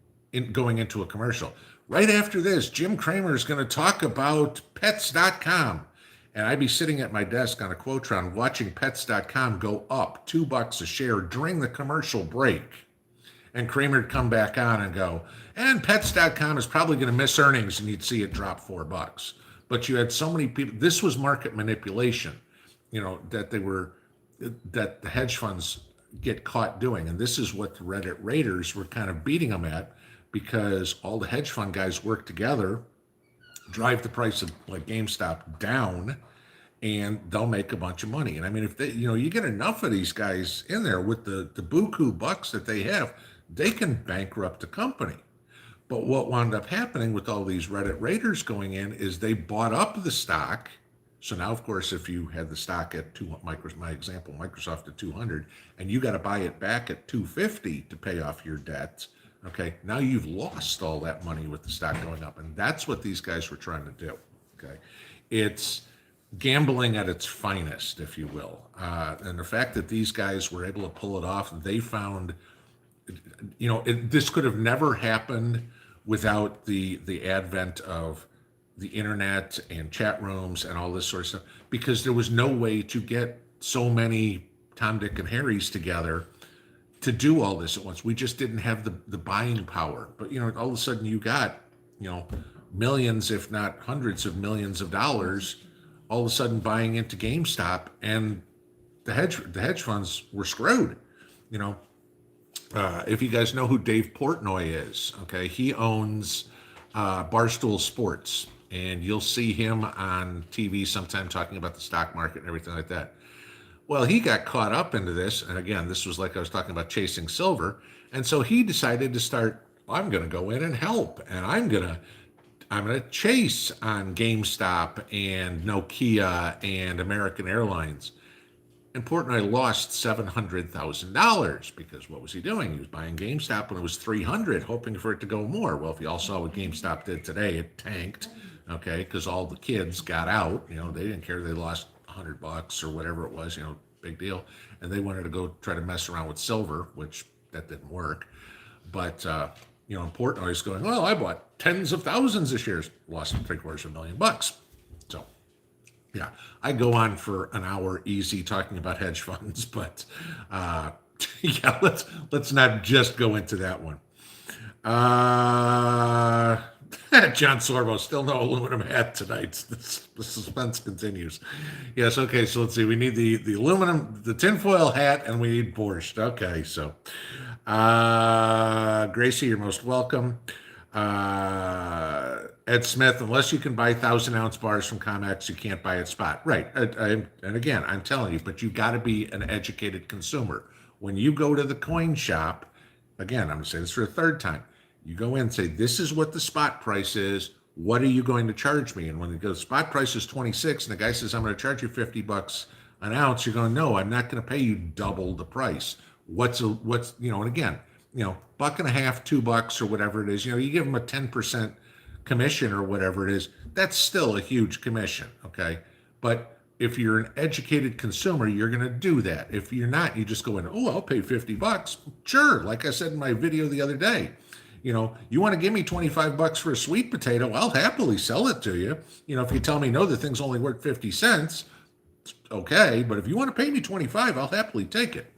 going into a commercial. Right after this, Jim Cramer is going to talk about pets.com. And I'd be sitting at my desk on a Quotron watching pets.com go up $2 a share during the commercial break. And Cramer would come back on and go, and pets.com is probably going to miss earnings, and you'd see it drop $4. But you had so many people. This was market manipulation, that the hedge funds get caught doing. And this is what the Reddit raiders were kind of beating them at, because all the hedge fund guys work together, drive the price of like GameStop down, and they'll make a bunch of money. And I mean, if they, you get enough of these guys in there with the buku bucks that they have, they can bankrupt the company. But what wound up happening with all these Reddit raiders going in is they bought up the stock. So now, of course, if you had the stock at Microsoft at 200, and you got to buy it back at 250 to pay off your debt, okay, now you've lost all that money with the stock going up. And that's what these guys were trying to do, okay? It's gambling at its finest, if you will. And the fact that these guys were able to pull it off, they found, this could have never happened without the advent of the internet and chat rooms and all this sort of stuff, because there was no way to get so many Tom, Dick, and Harrys together to do all this at once. We just didn't have the buying power. But, all of a sudden you got, millions, if not hundreds of millions of dollars, all of a sudden buying into GameStop, and the hedge funds were screwed. If you guys know who Dave Portnoy is, okay, he owns Barstool Sports, and you'll see him on TV sometime talking about the stock market and everything like that. Well, he got caught up into this, and again, this was like I was talking about chasing silver, and so he decided to start, I'm going to go in and help, and I'm going to chase on GameStop and Nokia and American Airlines. And Portnoy lost $700,000, because what was he doing? He was buying GameStop when it was $300, hoping for it to go more. Well, if you all saw what GameStop did today, it tanked, okay, because all the kids got out. They didn't care. They lost $100 or whatever it was, big deal. And they wanted to go try to mess around with silver, which that didn't work. But, Portnoy's going, well, I bought tens of thousands of shares, lost $750,000. So, yeah, I go on for an hour easy talking about hedge funds, but yeah, let's not just go into that one. John Sorbo, still no aluminum hat tonight. The suspense continues. Yes, okay, so let's see. We need the aluminum, the tinfoil hat, and we need borscht. Okay, so Gracie, you're most welcome. Ed Smith, unless you can buy 1,000-ounce bars from COMEX, you can't buy at spot. Right. And again, I'm telling you, but you got to be an educated consumer. When you go to the coin shop, again, I'm going to say this for a third time, you go in and say, this is what the spot price is. What are you going to charge me? And when the spot price is 26 and the guy says, I'm going to charge you $50 an ounce, you're going, no, I'm not going to pay you double the price. What's, and again, $1.50, $2 or whatever it is, you give them a 10% commission or whatever it is, that's still a huge commission, okay? But if you're an educated consumer, you're going to do that. If you're not, you just go in, oh, I'll pay $50. Sure, like I said in my video the other day, you want to give me $25 for a sweet potato, I'll happily sell it to you. If you tell me, no, the thing's only worth 50 cents, okay, but if you want to pay me 25, I'll happily take it.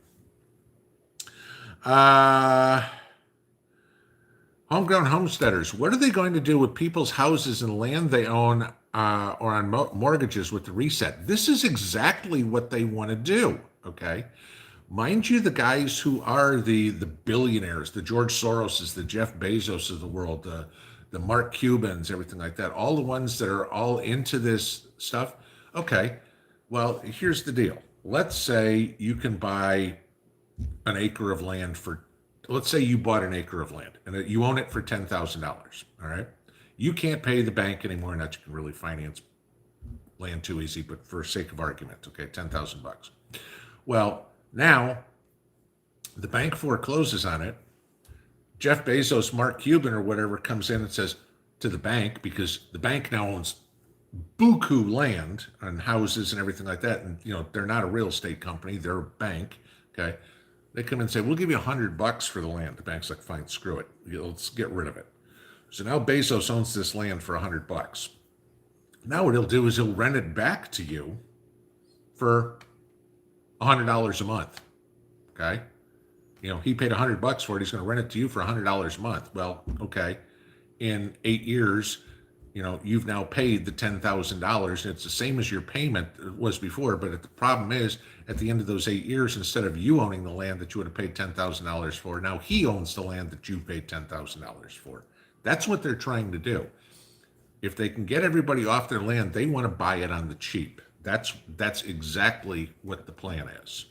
Homegrown homesteaders, what are they going to do with people's houses and land they own or on mortgages with the reset. This is exactly what they want to do. Okay. Mind you, the guys who are the billionaires, the George Soroses, the Jeff Bezos of the world, the Mark Cubans, everything like that, all the ones that are all into this stuff. Okay, well, here's the deal. Let's say you can buy an acre of land for, let's say you bought an acre of land and you own it for $10,000. All right, you can't pay the bank anymore. Not you can really finance land too easy, but for sake of argument, okay, 10,000 bucks. Well, now the bank forecloses on it. Jeff Bezos, Mark Cuban, or whatever comes in and says to the bank, because the bank now owns buku land and houses and everything like that. And, they're not a real estate company, they're a bank. Okay. They come in and say, we'll give you $100 for the land. The bank's like, fine, screw it. Let's get rid of it. So now Bezos owns this land for $100. Now what he'll do is he'll rent it back to you for $100 a month. Okay. He paid $100 for it. He's going to rent it to you for $100 a month. Well, okay. In 8 years, you've now paid the $10,000. It's the same as your payment was before. But the problem is, at the end of those 8 years, instead of you owning the land that you would have paid $10,000 for, now he owns the land that you paid $10,000 for. That's what they're trying to do. If they can get everybody off their land, they want to buy it on the cheap. That's exactly what the plan is.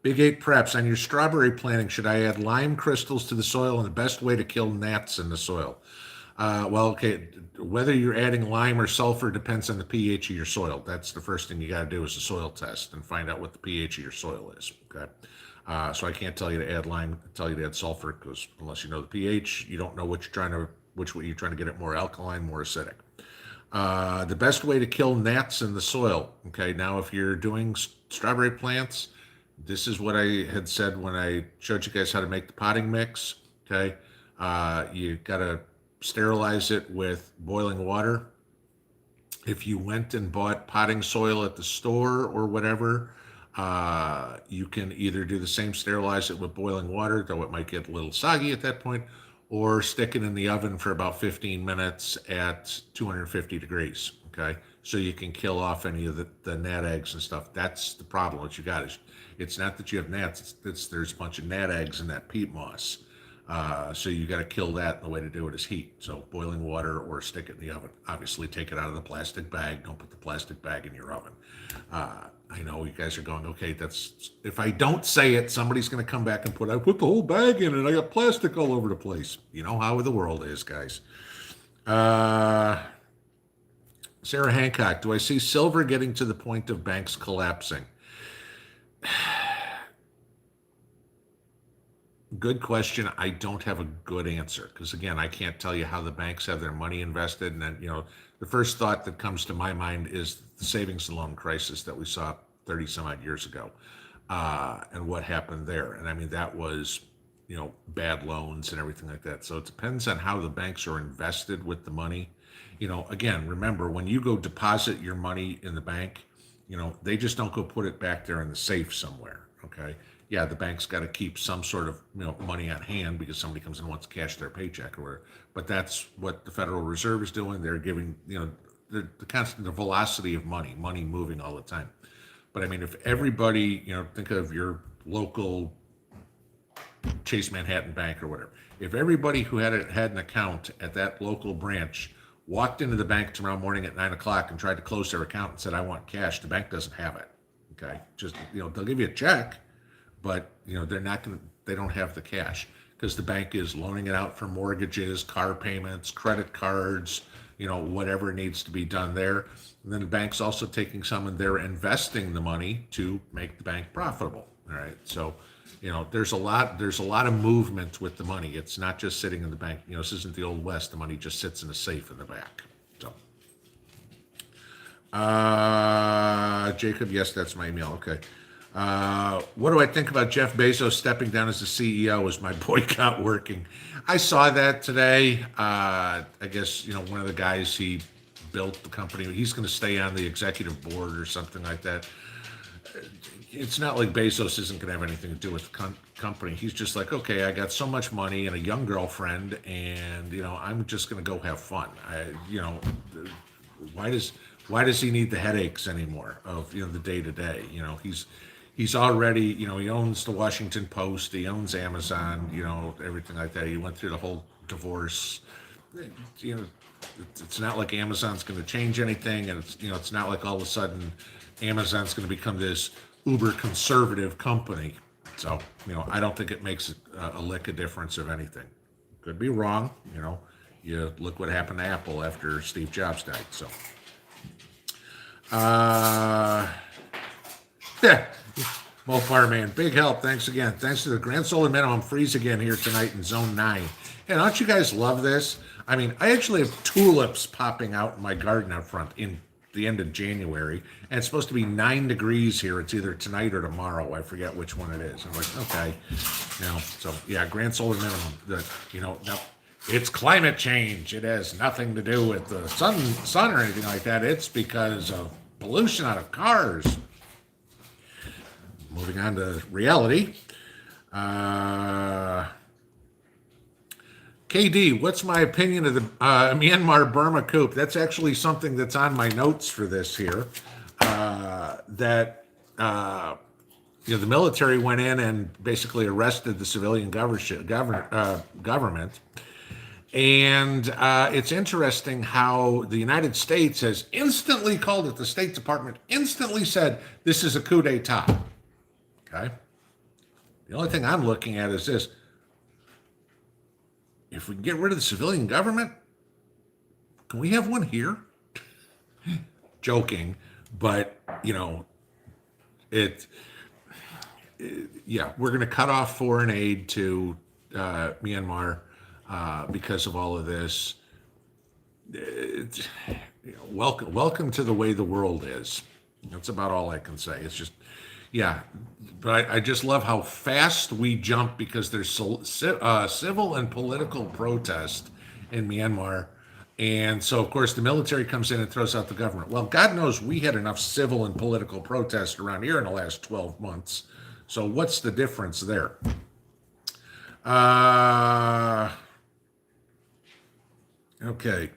Big 8 Preps, on your strawberry planting, should I add lime crystals to the soil, and the best way to kill gnats in the soil? Well, okay, whether you're adding lime or sulfur depends on the pH of your soil. That's the first thing you got to do is a soil test and find out what the pH of your soil is. Okay, so I can't tell you to add lime, tell you to add sulfur, because unless you know the pH, you don't know which way you're trying to get it more alkaline, more acidic. The best way to kill gnats in the soil. Okay, now if you're doing strawberry plants, this is what I had said when I showed you guys how to make the potting mix. Okay, you got to sterilize it with boiling water. If you went and bought potting soil at the store or whatever, you can either do the same, sterilize it with boiling water, though it might get a little soggy at that point, or stick it in the oven for about 15 minutes at 250 degrees. Okay, so you can kill off any of the gnat eggs and stuff. That's the problem. What you got is, it's not that you have gnats, there's a bunch of gnat eggs in that peat moss. So you got to kill that, and the way to do it is heat. So boiling water or stick it in the oven. Obviously, take it out of the plastic bag. Don't put the plastic bag in your oven. I know you guys are going, okay, if I don't say it, somebody's going to come back and I put the whole bag in it. I got plastic all over the place. You know how the world is, guys. Sarah Hancock, do I see silver getting to the point of banks collapsing? Good question. I don't have a good answer because, again, I can't tell you how the banks have their money invested. And then, the first thought that comes to my mind is the savings and loan crisis that we saw 30 some odd years ago, and what happened there. And I mean, that was, bad loans and everything like that. So it depends on how the banks are invested with the money. Again, remember, when you go deposit your money in the bank, they just don't go put it back there in the safe somewhere. Okay. Yeah, the bank's got to keep some sort of money on hand because somebody comes in and wants to cash their paycheck or whatever. But that's what the Federal Reserve is doing. They're giving the constant, the velocity of money moving all the time. But I mean, if everybody think of your local Chase Manhattan Bank or whatever. If everybody who had an account at that local branch walked into the bank tomorrow morning at 9:00 and tried to close their account and said, "I want cash," the bank doesn't have it. Okay, just they'll give you a check. But they're not going to. They don't have the cash because the bank is loaning it out for mortgages, car payments, credit cards, whatever needs to be done there. And then the bank's also taking some and they're investing the money to make the bank profitable. All right, so there's a lot of movement with the money. It's not just sitting in the bank. This isn't the old West. The money just sits in a safe in the back. So, Jacob, yes, that's my email. Okay. What do I think about Jeff Bezos stepping down as the CEO? Is my boycott working? I saw that today. I guess, one of the guys, he built the company. He's going to stay on the executive board or something like that. it's not like Bezos isn't going to have anything to do with the company. He's just like, okay, I got so much money and a young girlfriend, and I'm just going to go have fun. Why does why does he need the headaches anymore of the day to day? He's already he owns the Washington Post, he owns Amazon, everything like that. He went through the whole divorce. You know, it's not like Amazon's going to change anything, and it's not like all of a sudden Amazon's going to become this uber conservative company. So I don't think it makes a lick of difference of anything. Could be wrong. You look what happened to Apple after Steve Jobs died. So, yeah, Mofar man, big help. Thanks again. Thanks to the Grand Solar Minimum freeze again here tonight in Zone 9. And don't you guys love this? I mean, I actually have tulips popping out in my garden out front in the end of January, and it's supposed to be 9 degrees here. It's either tonight or tomorrow. I forget which one it is. I'm like, okay, so yeah, Grand Solar Minimum. Now, it's climate change. It has nothing to do with the sun or anything like that. It's because of pollution out of cars. Moving on to reality. KD, what's my opinion of the Myanmar Burma coup? That's actually something that's on my notes for this here. The military went in and basically arrested the civilian government. And it's interesting how the United States has instantly called it, the State Department instantly said, this is a coup d'etat. Okay? The only thing I'm looking at is this. If we can get rid of the civilian government, can we have one here? Joking, but we're going to cut off foreign aid to Myanmar because of all of this. Welcome to the way the world is. That's about all I can say. It's just, but I just love how fast we jump because there's civil and political protest in Myanmar. And so, of course, the military comes in and throws out the government. Well, God knows we had enough civil and political protest around here in the last 12 months. So what's the difference there? Okay.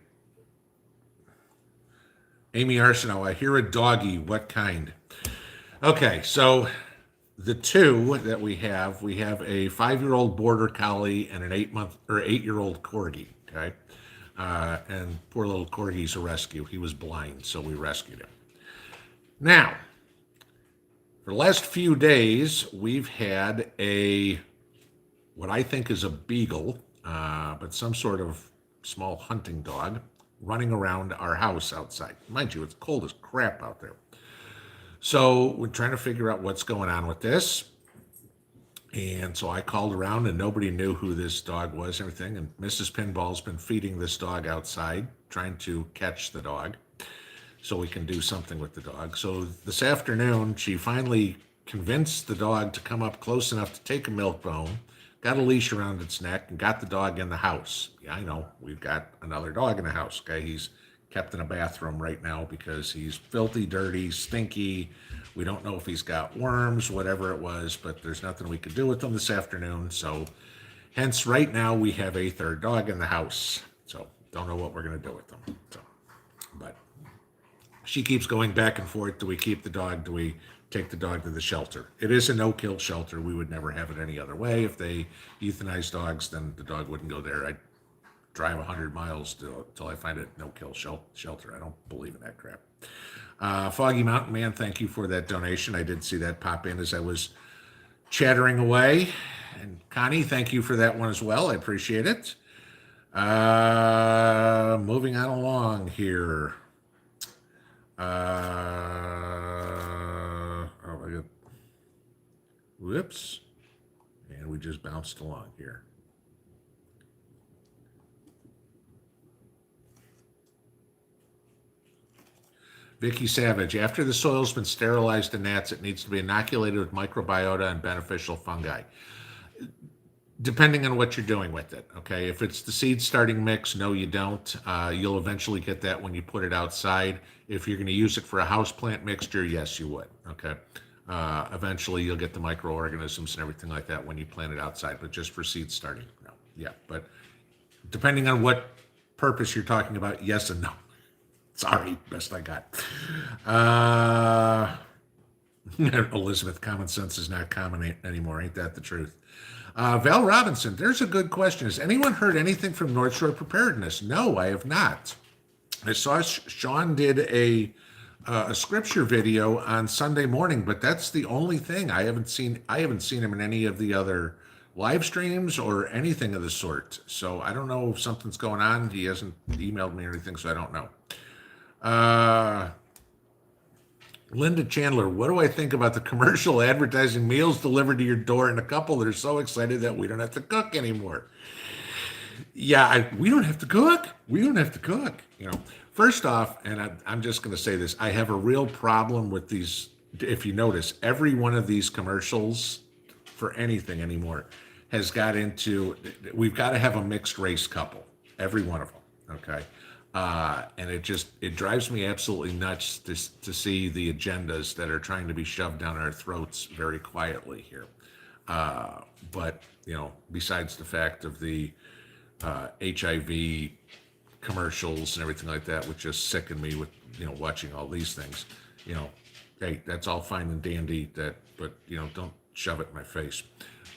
Amy Arsenault, I hear a doggy. What kind? Okay, so the two that we have a 5-year-old border collie and an 8-year-old corgi. Okay, and poor little corgi's a rescue. He was blind, so we rescued him. Now, for the last few days, we've had what I think is a beagle, but some sort of small hunting dog running around our house outside. Mind you, it's cold as crap out there. So we're trying to figure out what's going on with this. And so I called around and nobody knew who this dog was and everything. And Mrs. Pinball's been feeding this dog outside, trying to catch the dog so we can do something with the dog. So this afternoon, she finally convinced the dog to come up close enough to take a milk bone, got a leash around its neck, and got the dog in the house. Yeah, I know, we've got another dog in the house. Okay, he's kept in a bathroom right now because he's filthy, dirty, stinky. We don't know if he's got worms, whatever it was, but there's nothing we could do with him this afternoon. So hence right now we have a third dog in the house. So don't know what we're going to do with them. So, but she keeps going back and forth. Do we keep the dog? Do we take the dog to the shelter? It is a no-kill shelter. We would never have it any other way. If they euthanize dogs, then the dog wouldn't go there. I'd drive 100 miles till I find a no-kill shelter. I don't believe in that crap. Foggy Mountain Man, thank you for that donation. I did see that pop in as I was chattering away. And Connie, thank you for that one as well. I appreciate it. Moving on along here. Whoops. And we just bounced along here. Vicky Savage, after the soil's been sterilized in gnats, it needs to be inoculated with microbiota and beneficial fungi. Depending on what you're doing with it, okay? If it's the seed starting mix, no, you don't. You'll eventually get that when you put it outside. If you're going to use it for a houseplant mixture, yes, you would, okay? Eventually, you'll get the microorganisms and everything like that when you plant it outside, but just for seed starting, no. Yeah, but depending on what purpose you're talking about, yes and no. Sorry, best I got. Uh, Elizabeth, common sense is not common anymore. Ain't that the truth? Val Robinson, there's a good question. Has anyone heard anything from North Shore Preparedness? No, I have not. I saw Sean did a scripture video on Sunday morning, but that's the only thing I haven't seen. I haven't seen him in any of the other live streams or anything of the sort. So I don't know if something's going on. He hasn't emailed me or anything, so I don't know. Linda Chandler, what do I think about the commercial advertising meals delivered to your door and a couple that are so excited that we don't have to cook anymore? Yeah, we don't have to cook. We don't have to cook. First off, and I'm just going to say this, I have a real problem with these. If you notice, every one of these commercials for anything anymore has got into, we've got to have a mixed race couple, every one of them. Okay. And it drives me absolutely nuts to see the agendas that are trying to be shoved down our throats very quietly here. But, besides the fact of the HIV commercials and everything like that, which just sicken me with, watching all these things, hey, that's all fine and dandy, but don't shove it in my face.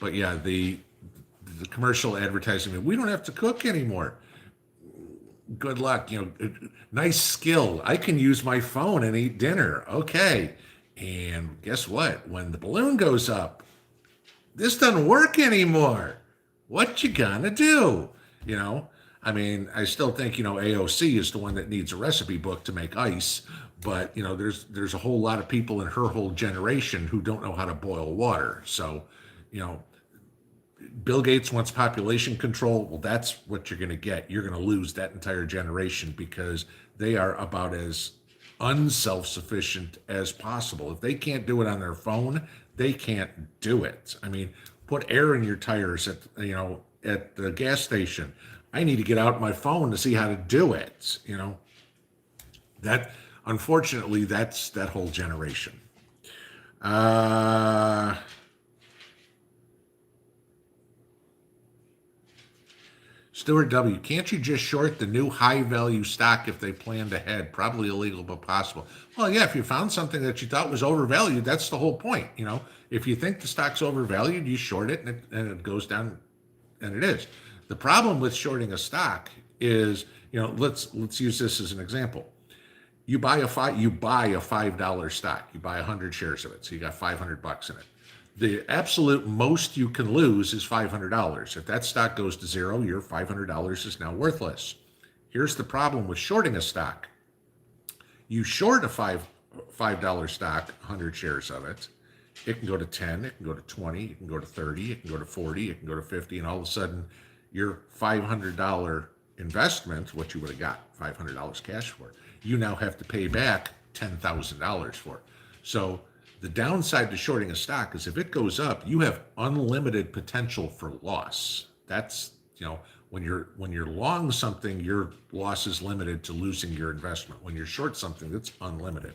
But yeah, the commercial advertising, we don't have to cook anymore. Good luck. Nice skill. I can use my phone and eat dinner. Okay. And guess what? When the balloon goes up, this doesn't work anymore. What you gonna do? I still think, AOC is the one that needs a recipe book to make ice, but there's a whole lot of people in her whole generation who don't know how to boil water. So, Bill Gates wants population control. Well, that's what you're going to get. You're going to lose that entire generation because they are about as unself-sufficient as possible. If they can't do it on their phone, they can't do it. Put air in your tires at the gas station. I need to get out my phone to see how to do it. That, unfortunately, that's that whole generation. Stuart W., can't you just short the new high-value stock if they planned ahead? Probably illegal, but possible. Well, yeah, if you found something that you thought was overvalued, that's the whole point. If you think the stock's overvalued, you short it and it goes down, and it is. The problem with shorting a stock is, let's use this as an example. You buy a $5 stock. You buy 100 shares of it, so you got $500 in it. The absolute most you can lose is $500. If that stock goes to zero, your $500 is now worthless. Here's the problem with shorting a stock. You short a $5 stock, 100 shares of it. It can go to 10, it can go to 20, it can go to 30, it can go to 40, it can go to 50, and all of a sudden your $500 investment, what you would have got $500 cash for, you now have to pay back $10,000 for. So the downside to shorting a stock is if it goes up, you have unlimited potential for loss. That's, when you're long something, your loss is limited to losing your investment. When you're short something, it's unlimited.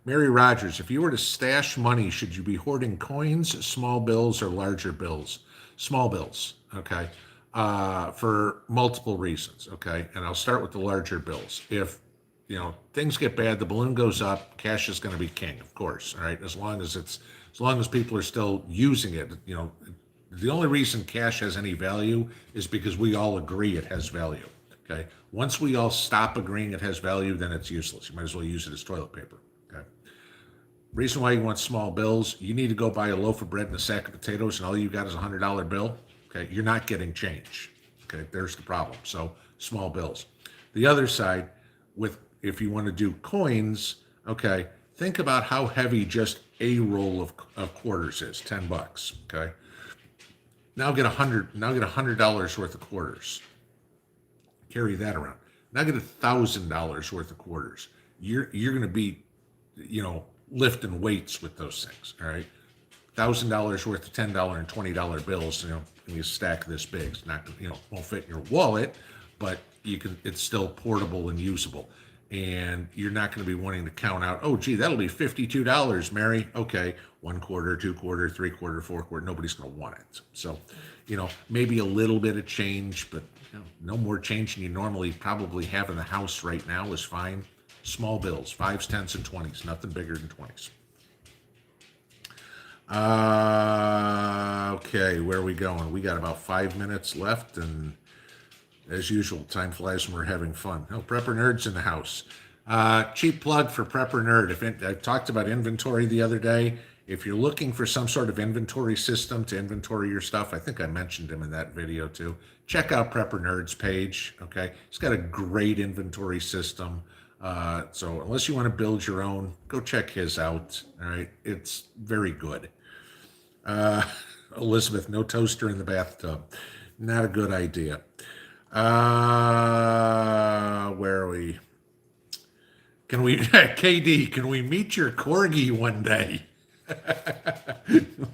Mary Rogers, if you were to stash money, should you be hoarding coins, small bills, or larger bills? Small bills, okay, for multiple reasons, okay? And I'll start with the larger bills. If things get bad, the balloon goes up, cash is going to be king, of course, all right? As long as people are still using it, the only reason cash has any value is because we all agree it has value, okay? Once we all stop agreeing it has value, then it's useless. You might as well use it as toilet paper, okay? Reason why you want small bills, you need to go buy a loaf of bread and a sack of potatoes and all you got is a $100 bill, okay? You're not getting change, okay? There's the problem. So small bills. The other side, if you want to do coins, okay, think about how heavy just a roll of quarters is, $10, okay? Now get $100 worth of quarters. Carry that around. Now get $1,000 worth of quarters. You're going to be, lifting weights with those things, all right? $1,000 worth of $10 and $20 bills, and you stack this big. It's not, won't fit in your wallet, but it's still portable and usable. and you're not going to be wanting to count out, oh, gee, that'll be $52, Mary. Okay, 1/4, 2/4, 3/4, 4/4. Nobody's going to want it. So, maybe a little bit of change, but no more change than you normally probably have in the house right now is fine. Small bills, 5s, 10s, and 20s, nothing bigger than 20s. Okay, where are we going? We got about 5 minutes left, and as usual, time flies when we're having fun. Oh, Prepper Nerd's in the house. Cheap plug for Prepper Nerd. I talked about inventory the other day. If you're looking for some sort of inventory system to inventory your stuff, I think I mentioned him in that video too. Check out Prepper Nerd's page. Okay, he's got a great inventory system. So unless you want to build your own, go check his out. All right, it's very good. Elizabeth, no toaster in the bathtub. Not a good idea. Where are we? KD, can we meet your corgi one day?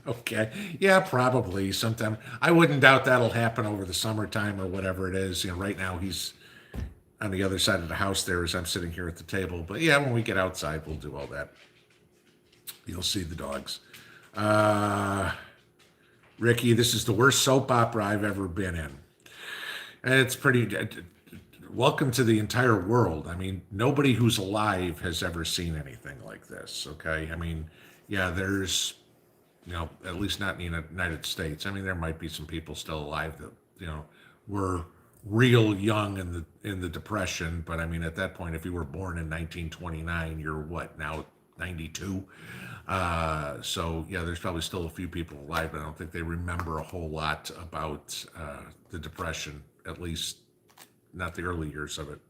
Okay. Yeah, probably sometime. I wouldn't doubt that'll happen over the summertime or whatever it is. Right now he's on the other side of the house there as I'm sitting here at the table. But yeah, when we get outside, we'll do all that. You'll see the dogs. Ricky, this is the worst soap opera I've ever been in. And it's pretty. Welcome to the entire world. I mean, nobody who's alive has ever seen anything like this. Okay. I mean, yeah, there's, at least not in the United States. I mean, there might be some people still alive that, were real young in the Depression. But I mean, at that point, if you were born in 1929, you're what now, 92? So yeah, there's probably still a few people alive, but I don't think they remember a whole lot about the Depression, at least not the early years of it.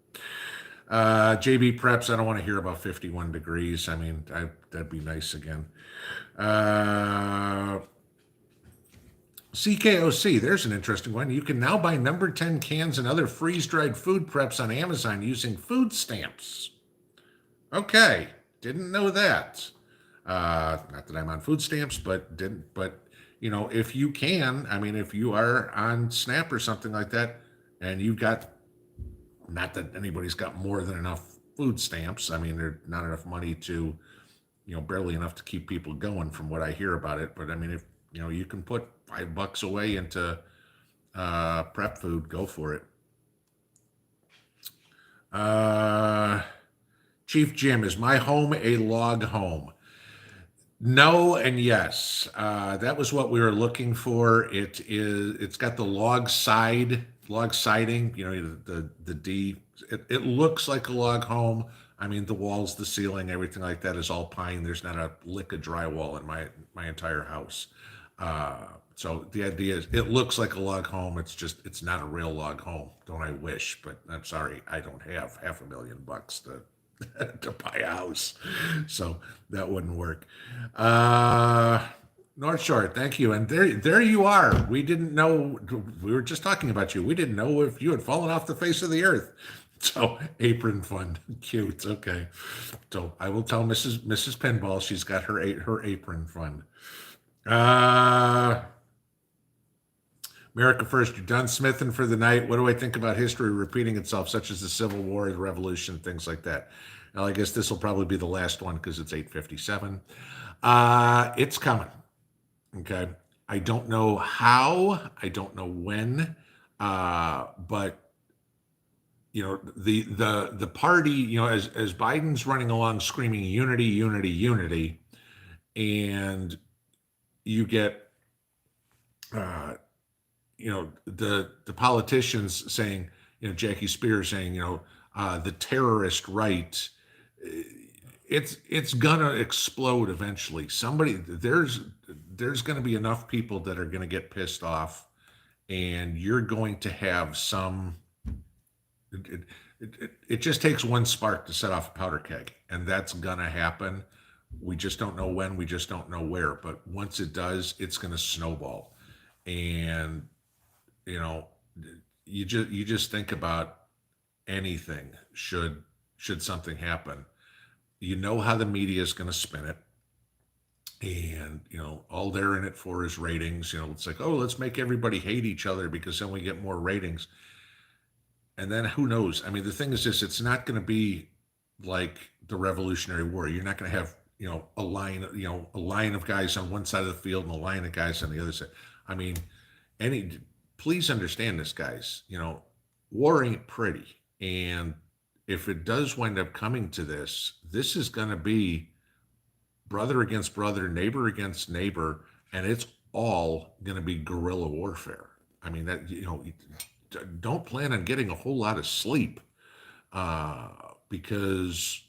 JB Preps, I don't want to hear about 51 degrees. I mean, that'd be nice again. CKOC, there's an interesting one. You can now buy number 10 cans and other freeze-dried food preps on Amazon using food stamps. Okay, didn't know that. Not that I'm on food stamps, but if you can, I mean, if you are on SNAP or something like that, and you've got, not that anybody's got more than enough food stamps. I mean, there's not enough money to, barely enough to keep people going from what I hear about it. But I mean, if, you can put $5 away into prep food, go for it. Chief Jim, is my home a log home? No and yes. That was what we were looking for. It's got the log siding, the D. It looks like a log home. I mean, the walls, the ceiling, everything like that is all pine. There's not a lick of drywall in my entire house. So the idea is it looks like a log home. It's not a real log home. Don't I wish, but I'm sorry, I don't have $500,000 to buy a house. So that wouldn't work. North Shore, thank you. And there you are. We didn't know, we were just talking about you. We didn't know if you had fallen off the face of the earth. So apron fund, cute. Okay. So I will tell Mrs. Pinball she's got her apron fund. America First, you're done smithing for the night. What do I think about history repeating itself, such as the Civil War, the Revolution, things like that? Well, I guess this will probably be the last one because it's 8:57. It's coming. Okay. I don't know how. I don't know when. But the party, as Biden's running along screaming unity, unity, unity, and you get the politicians saying, Jackie Spears saying, the terrorist right, it's gonna explode eventually. There's gonna be enough people that are gonna get pissed off, and you're going to have some. It just takes one spark to set off a powder keg, and that's gonna happen. We just don't know when. We just don't know where. But once it does, it's gonna snowball, and you just think about anything should something happen. How the media is going to spin it, and all they're in it for is ratings. It's like, oh, let's make everybody hate each other because then we get more ratings. And then who knows? I mean, the thing is this: it's not going to be like the Revolutionary War. You're not going to have, a line of guys on one side of the field and a line of guys on the other side. I mean, any please understand this, guys. War ain't pretty, and if it does wind up coming to this, this is going to be brother against brother, neighbor against neighbor, and it's all going to be guerrilla warfare. I mean, that don't plan on getting a whole lot of sleep, uh, because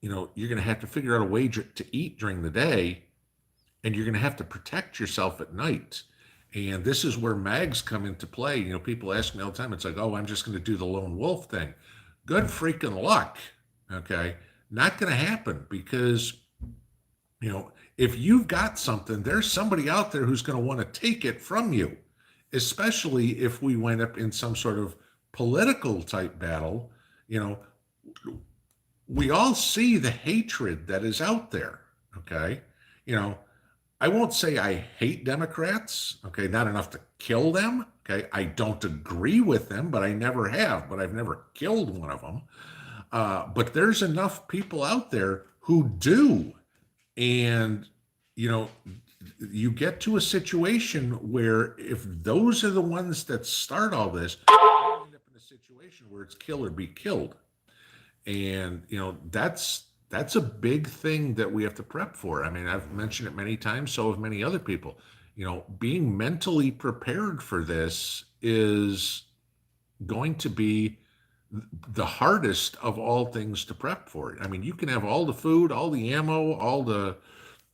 you're going to have to figure out a way to eat during the day, and you're going to have to protect yourself at night. And this is where mags come into play. People ask me all the time. It's like, oh, I'm just going to do the lone wolf thing. Good freaking luck. Okay, not going to happen, because if you've got something, there's somebody out there who's going to want to take it from you, especially if we wind up in some sort of political type battle. You know, we all see the hatred that is out there. Okay. You know, I won't say I hate Democrats. Okay. Not enough to kill them. Okay. I don't agree with them, but I never have, but I've never killed one of them. But there's enough people out there who do. And, you know, you get to a situation where if those are the ones that start all this, you end up in a situation where it's kill or be killed. And, that's a big thing that we have to prep for. I mean, I've mentioned it many times, so have many other people. Being mentally prepared for this is going to be the hardest of all things to prep for it. I mean, you can have all the food, all the ammo, all the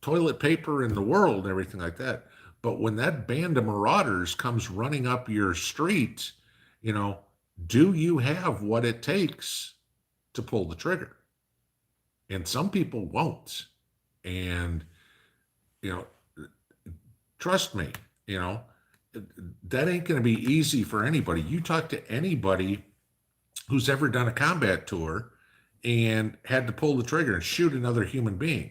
toilet paper in the world, and everything like that. But when that band of marauders comes running up your street, you know, do you have what it takes to pull the trigger? And some people won't. And, you know, trust me, you know, that ain't going to be easy for anybody. You talk to anybody who's ever done a combat tour and had to pull the trigger and shoot another human being.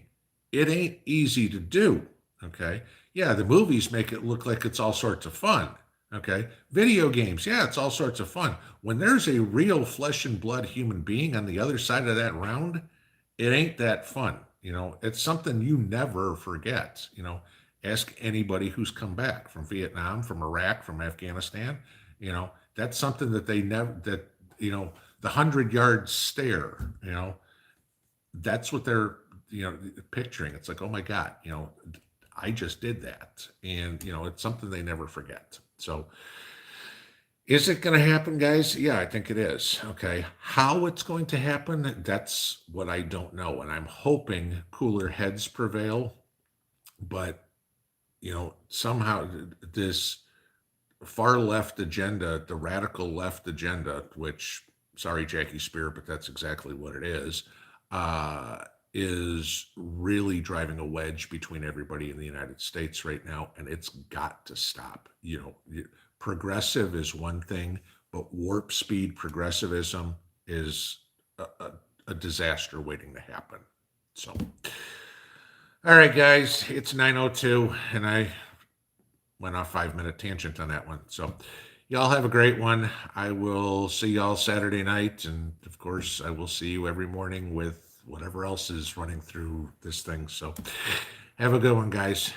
It ain't easy to do. Okay. Yeah, the movies make it look like it's all sorts of fun. Okay. Video games, yeah, it's all sorts of fun. When there's a real flesh and blood human being on the other side of that round, it ain't that fun. It's something you never forget. Ask anybody who's come back from Vietnam, from Iraq, from Afghanistan. That's something that they never, that, the 100-yard stare, that's what they're, picturing. It's like, oh my God, I just did that. And, it's something they never forget. So is it going to happen, guys? Yeah, I think it is. Okay. How it's going to happen, that's what I don't know. And I'm hoping cooler heads prevail. But, somehow this far left agenda, the radical left agenda, which, sorry, Jackie Spear, but that's exactly what it is really driving a wedge between everybody in the United States right now. And it's got to stop. Progressive is one thing, but warp speed progressivism is a disaster waiting to happen. So, all right, guys, it's 9:02, and I went off 5-minute tangent on that one. So, y'all have a great one. I will see y'all Saturday night, and of course, I will see you every morning with whatever else is running through this thing. So, have a good one, guys.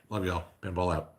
Love y'all. Pinball out.